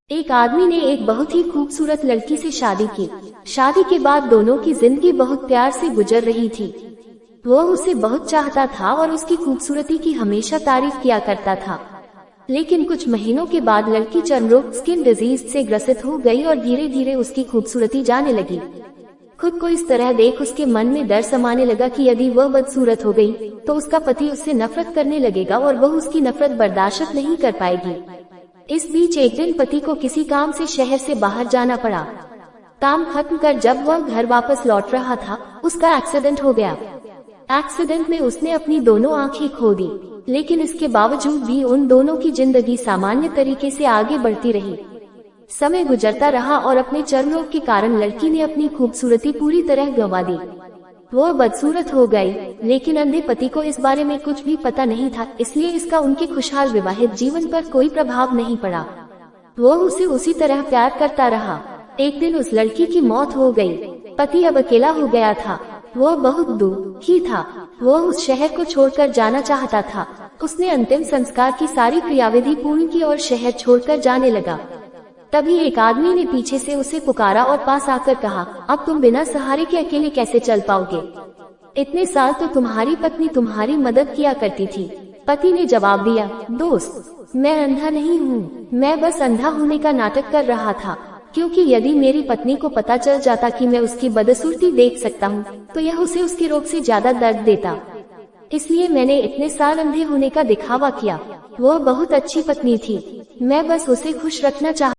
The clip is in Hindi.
एक आदमी ने एक बहुत ही खूबसूरत लड़की से शादी की। शादी के बाद दोनों की जिंदगी बहुत प्यार से गुजर रही थी। वो उसे बहुत चाहता था और उसकी खूबसूरती की हमेशा तारीफ किया करता था। लेकिन कुछ महीनों के बाद लड़की चर्मरोग स्किन डिजीज से ग्रसित हो गई और धीरे धीरे उसकी खूबसूरती जाने लगी। खुद को इस तरह देख उसके मन में डर समाने लगा कि यदि वह बदसूरत हो गई तो उसका पति उससे नफरत करने लगेगा और वह उसकी नफरत बर्दाश्त नहीं कर पाएगी। इस बीच एक दिन पति को किसी काम से शहर से बाहर जाना पड़ा। काम खत्म कर जब वह घर वापस लौट रहा था, उसका एक्सीडेंट हो गया। एक्सीडेंट में उसने अपनी दोनों आंखें खो दी, लेकिन इसके बावजूद भी उन दोनों की जिंदगी सामान्य तरीके से आगे बढ़ती रही। समय गुजरता रहा और अपने चर्मरोग के कारण लड़की ने अपनी खूबसूरती पूरी तरह गंवा दी। वह बदसूरत हो गई, लेकिन अंधे पति को इस बारे में कुछ भी पता नहीं था, इसलिए इसका उनके खुशहाल विवाहित जीवन पर कोई प्रभाव नहीं पड़ा। वह उसे उसी तरह प्यार करता रहा। एक दिन उस लड़की की मौत हो गई। पति अब अकेला हो गया था। वह बहुत दुखी था। वह उस शहर को छोड़कर जाना चाहता था। उसने अंतिम संस्कार की सारी क्रियाविधि पूर्ण की और शहर छोड़कर जाने लगा। तभी एक आदमी ने पीछे से उसे पुकारा और पास आकर कहा, अब तुम बिना सहारे के अकेले कैसे चल पाओगे? इतने साल तो तुम्हारी पत्नी तुम्हारी मदद किया करती थी। पति ने जवाब दिया, दोस्त, मैं अंधा नहीं हूँ, मैं बस अंधा होने का नाटक कर रहा था, क्योंकि यदि मेरी पत्नी को पता चल जाता कि मैं उसकी बदसूरती देख सकता हूँ, तो यह उसे उसके रोग से ज्यादा दर्द देता। इसलिए मैंने इतने साल अंधे होने का दिखावा किया। वह बहुत अच्छी पत्नी थी, मैं बस उसे खुश रखना चाहता।